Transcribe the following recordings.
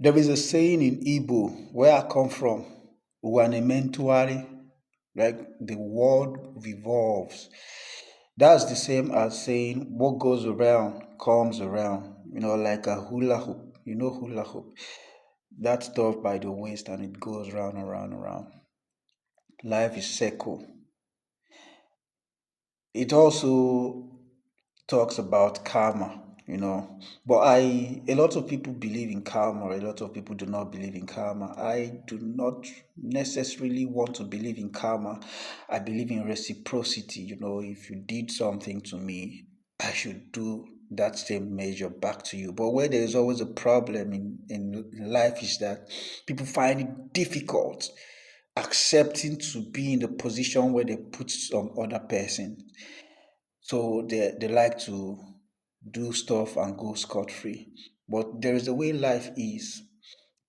There is a saying in Igbo where I come from, Uwanementuari, like the world revolves. That's the same as saying what goes around comes around, like a hula hoop. You know hula hoop. That stuff by the waist and it goes round and round and round. Life is circle. It also talks about karma. But a lot of people believe in karma, a lot of people do not believe in karma. I do not necessarily want to believe in karma. I believe in reciprocity. If you did something to me, I should do that same measure back to you. But where there is always a problem in life is that people find it difficult accepting to be in the position where they put some other person. So they like to do stuff and go scot free. But there is a way life is.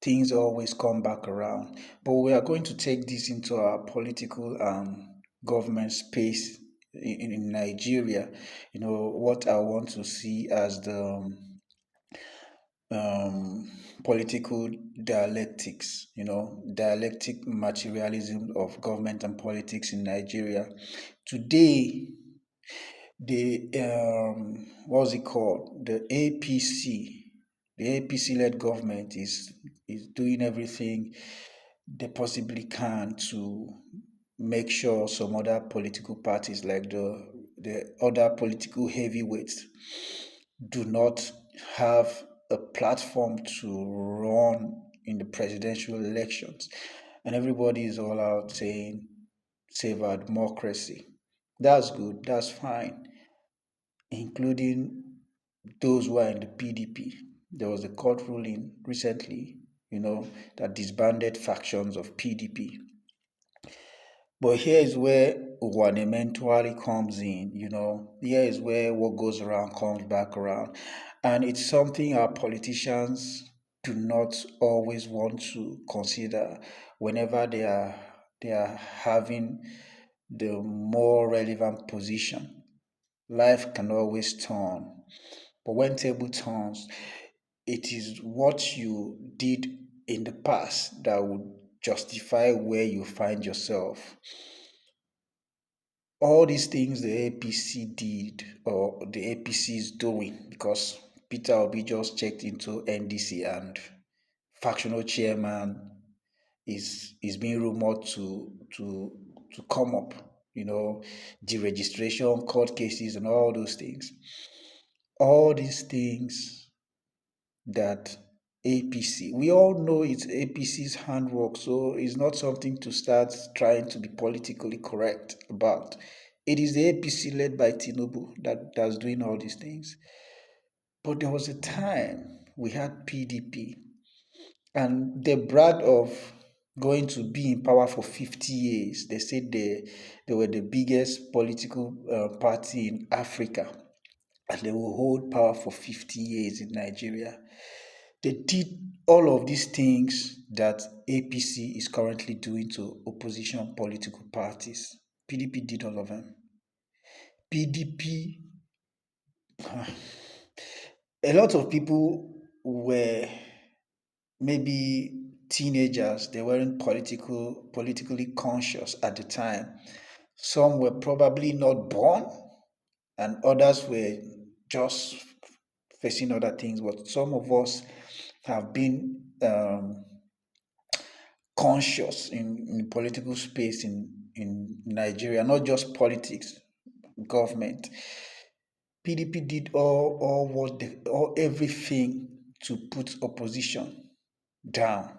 Things always come back around. But we are going to take this into our political government space in Nigeria. What I want to see as the political dialectics, dialectic materialism of government and politics in Nigeria. Today, the what's it called? The APC led government is doing everything they possibly can to make sure some other political parties like the other political heavyweights do not have a platform to run in the presidential elections. And everybody is all out saying save our democracy. That's good, that's fine, including those who are in the PDP. There was a court ruling recently, that disbanded factions of PDP. But here is where Uwanementuari comes in, Here is where what goes around comes back around. And it's something our politicians do not always want to consider whenever they are having the more relevant position. Life can always turn. But when table turns, it is what you did in the past that would justify where you find yourself. All these things the APC did or the APC is doing, because Peter Obi just checked into NDC and factional chairman is being rumored to come up, deregistration, court cases, and all those things. All these things that APC, we all know it's APC's handwork, so it's not something to start trying to be politically correct about. It is the APC led by Tinubu that's doing all these things. But there was a time we had PDP, and they bragged of going to be in power for 50 years. They said they were the biggest political party in Africa, and they will hold power for 50 years in Nigeria. They did all of these things that APC is currently doing to opposition political parties. PDP did all of them. PDP, a lot of people were maybe teenagers, they weren't politically conscious at the time. Some were probably not born, and others were just facing other things. But some of us have been conscious in political space in Nigeria, not just politics, government. PDP did all everything to put opposition down.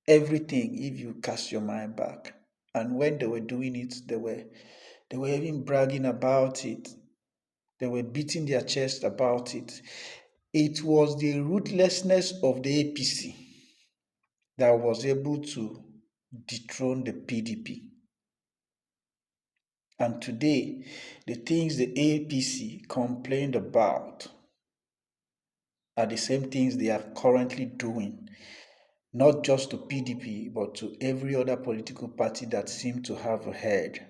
Everything, if you cast your mind back. And when they were doing it, they were even bragging about it. They were beating their chest about it. It was the ruthlessness of the APC that was able to dethrone the PDP. And today, the things the APC complained about are the same things they are currently doing, not just to PDP, but to every other political party that seemed to have a head.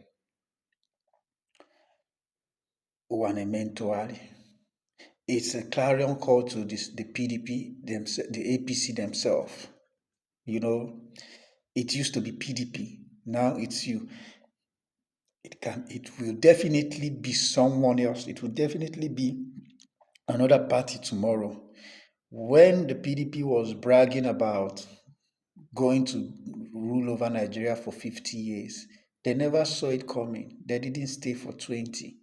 One eventually. It's a clarion call to the PDP, the APC themselves. You know, it used to be PDP. Now it's you. It will definitely be someone else. It will definitely be another party tomorrow. When the PDP was bragging about going to rule over Nigeria for 50 years, they never saw it coming. They didn't stay for 20.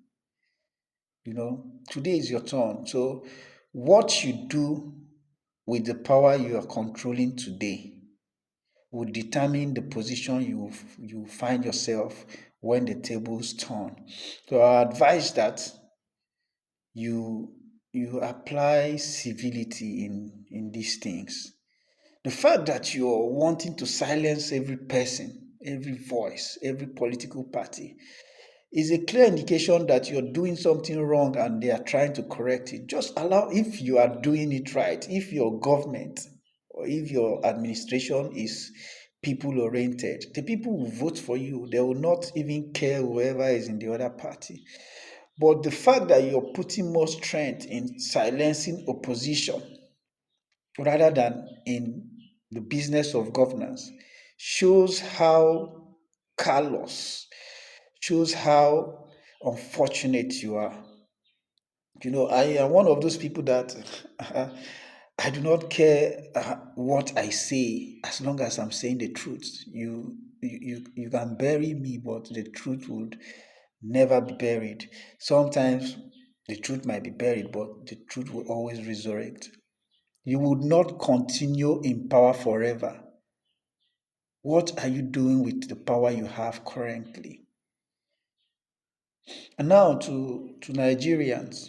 Today is your turn. So, what you do with the power you are controlling today will determine the position you find yourself when the tables turn. So, I advise that you you apply civility in these things. The fact that you're wanting to silence every person, every voice, every political party is a clear indication that you're doing something wrong and they are trying to correct it. Just allow, if you are doing it right, if your government or if your administration is people oriented, the people will vote for you. They will not even care whoever is in the other party. But the fact that you're putting more strength in silencing opposition rather than in the business of governance shows how callous, shows how unfortunate you are. I am one of those people that I do not care what I say as long as I'm saying the truth. You can bury me, but the truth would never be buried. Sometimes the truth might be buried, but the truth will always resurrect. You would not continue in power forever. What are you doing with the power you have currently? And now to Nigerians,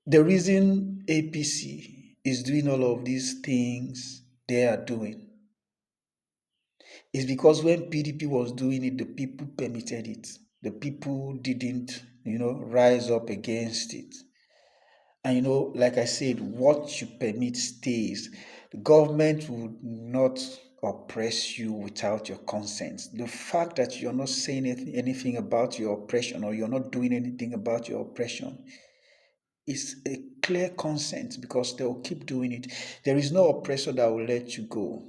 the reason APC is doing all of these things they are doing is because when PDP was doing it, the people permitted it. The people didn't, rise up against it. And like I said, what you permit stays. The government would not oppress you without your consent. The fact that you're not saying anything about your oppression or you're not doing anything about your oppression is a clear consent because they will keep doing it. There is no oppressor that will let you go.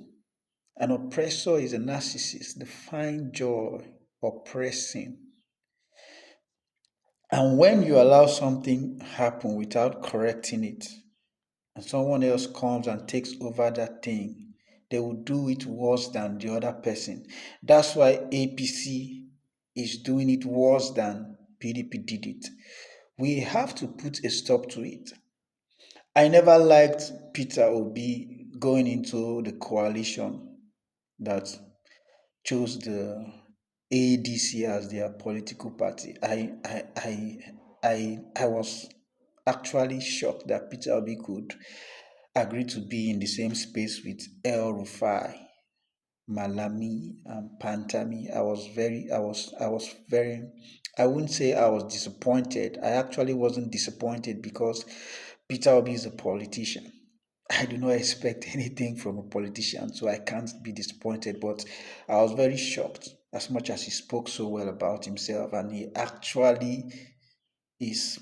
An oppressor is a narcissist. They find joy oppressing. And when you allow something happen without correcting it, and someone else comes and takes over that thing, they will do it worse than the other person. That's why APC is doing it worse than PDP did it. We have to put a stop to it. I never liked Peter Obi going into the coalition that chose the ADC as their political party. I was actually shocked that Peter Obi could agree to be in the same space with El Rufai, Malami, and Pantami. I wouldn't say I was disappointed. I actually wasn't disappointed because Peter Obi is a politician. I do not expect anything from a politician, so I can't be disappointed. But I was very shocked as much as he spoke so well about himself and he actually is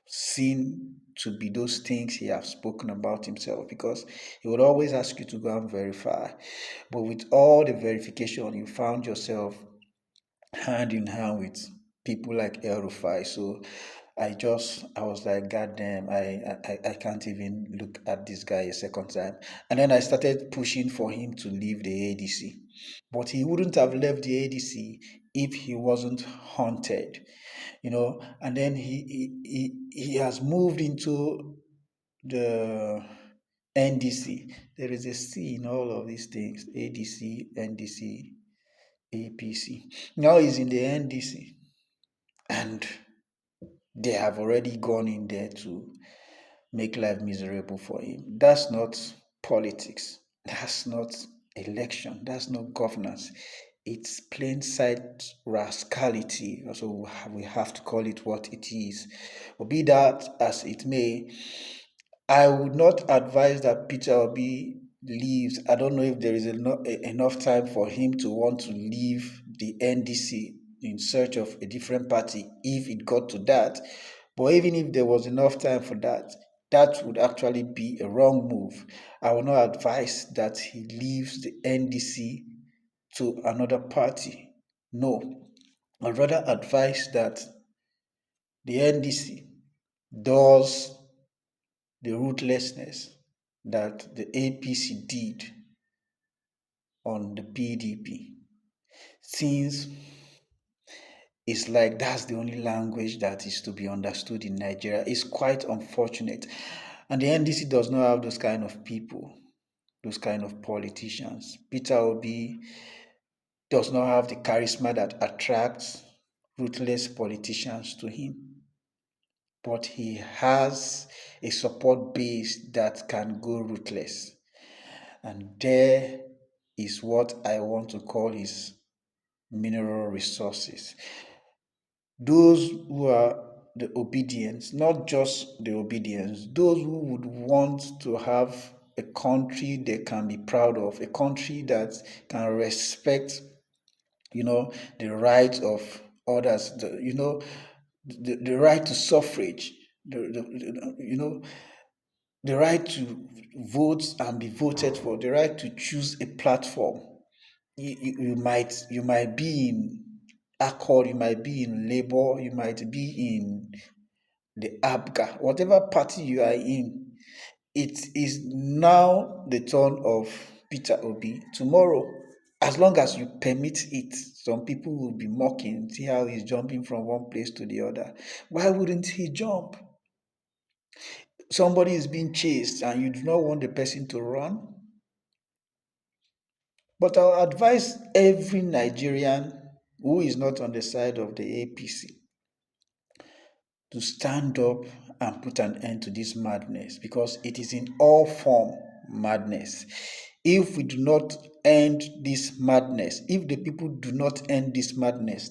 seen to be those things he has spoken about himself because he would always ask you to go and verify. But with all the verification, you found yourself hand in hand with people like El Rufai. So I was like, God damn, I can't even look at this guy a second time. And then I started pushing for him to leave the ADC. But he wouldn't have left the ADC if he wasn't haunted, and then he has moved into the NDC. There is a C in all of these things: ADC, NDC, APC. Now he's in the NDC, and they have already gone in there to make life miserable for him. That's not politics. That's not election. That's not governance. It's plain sight rascality. So we have to call it what it is. But be that as it may, I would not advise that Peter Obi leaves. I don't know if there is enough time for him to want to leave the NDC in search of a different party if it got to that. But even if there was enough time for that, that would actually be a wrong move. I will not advise that he leaves the NDC to another party. No, I'd rather advise that the NDC does the ruthlessness that the APC did on the PDP, since it's like that's the only language that is to be understood in Nigeria. It's quite unfortunate. And the NDC does not have those kind of people, those kind of politicians. Peter Obi does not have the charisma that attracts ruthless politicians to him. But he has a support base that can go ruthless. And there is what I want to call his mineral resources. Those who are the obedience, not just the obedience, those who would want to have a country they can be proud of, a country that can respect, the rights of others, the right to suffrage, the right to vote and be voted for, the right to choose a platform. You might be in Accord, you might be in Labour, you might be in the ABGA, whatever party you are in. It is now the turn of Peter Obi tomorrow. As long as you permit it, some people will be mocking, see how he's jumping from one place to the other. Why wouldn't he jump? Somebody is being chased and you do not want the person to run. But I'll advise every Nigerian who is not on the side of the APC to stand up and put an end to this madness, because it is in all form madness. If we do not end this madness, if the people do not end this madness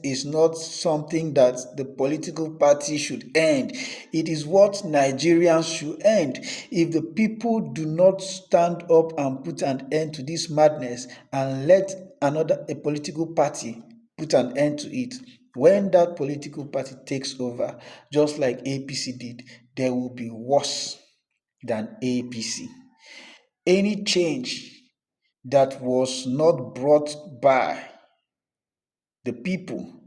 is not something that the political party should end. It is what Nigerians should end. If the people do not stand up and put an end to this madness and let a political party put an end to it, when that political party takes over, just like APC did, there will be worse than APC. Any change that was not brought by the people,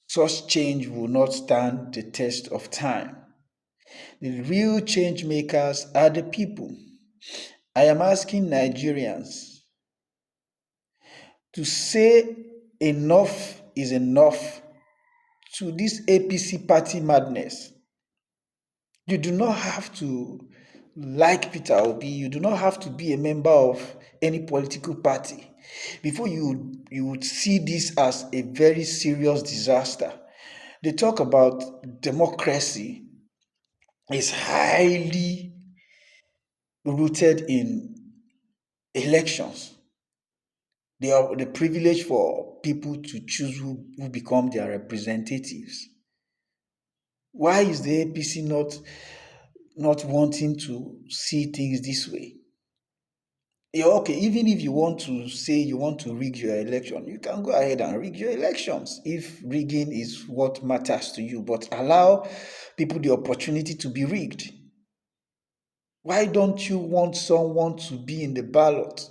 such change will not stand the test of time. The real change makers are the people. I am asking Nigerians to say enough is enough to this APC party madness. You do not have to like Peter Obi. You do not have to be a member of any political party before you would see this as a very serious disaster. They talk about democracy is highly rooted in elections. They are the privilege for people to choose who become their representatives. Why is the APC not wanting to see things this way? Yeah, okay, even if you want to say you want to rig your election, you can go ahead and rig your elections if rigging is what matters to you, but allow people the opportunity to be rigged. Why don't you want someone to be in the ballot?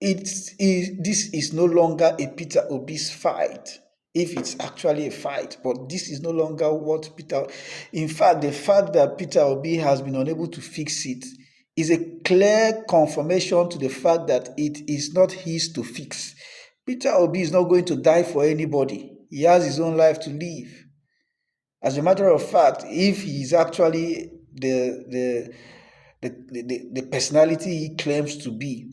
This is no longer a Peter Obi's fight, if it's actually a fight, but this is no longer what Peter. In fact, the fact that Peter Obi has been unable to fix it is a clear confirmation to the fact that it is not his to fix. Peter Obi is not going to die for anybody. He has his own life to live. As a matter of fact, if he is actually the personality he claims to be,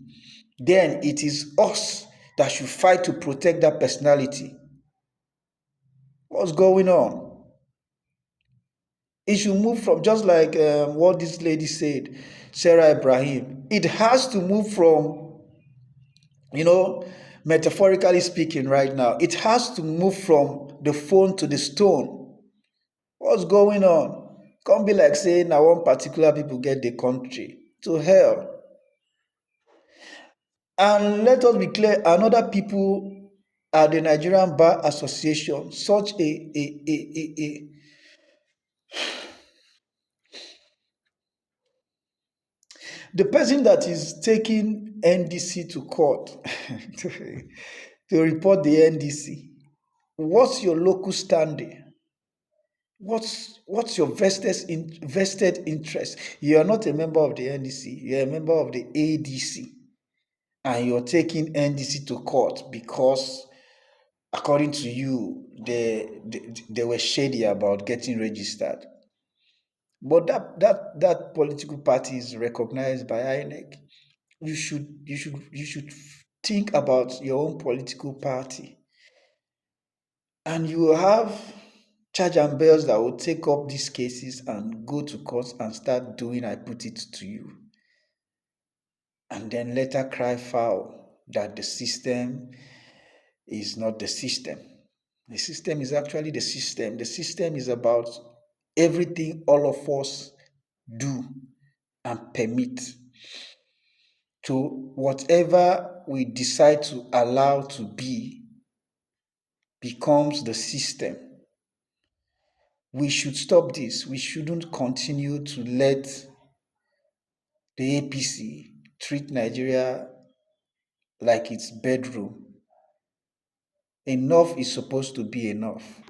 then it is us that should fight to protect that personality. What's going on? It should move from, just like what this lady said, Sarah Ibrahim. It has to move from, metaphorically speaking right now, it has to move from the phone to the stone. What's going on? Can't be like saying now one particular people get the country. To hell. And let us be clear, another people at the Nigerian Bar Association, such a the person that is taking NDC to court to report the NDC. What's your local standing? What's your vested interest? You are not a member of the NDC. You are a member of the ADC, and you're taking NDC to court because, according to you, they were shady about getting registered. But that political party is recognized by INEC. You should think about your own political party, and you will have charge and bells that will take up these cases and go to court and start doing I put it to you, and then later cry foul that the system is not the system. The system is actually the system. The system is about everything all of us do and permit, to whatever we decide to allow to be becomes the system. We should stop this. We shouldn't continue to let the APC treat Nigeria like its bedroom. Enough is supposed to be enough.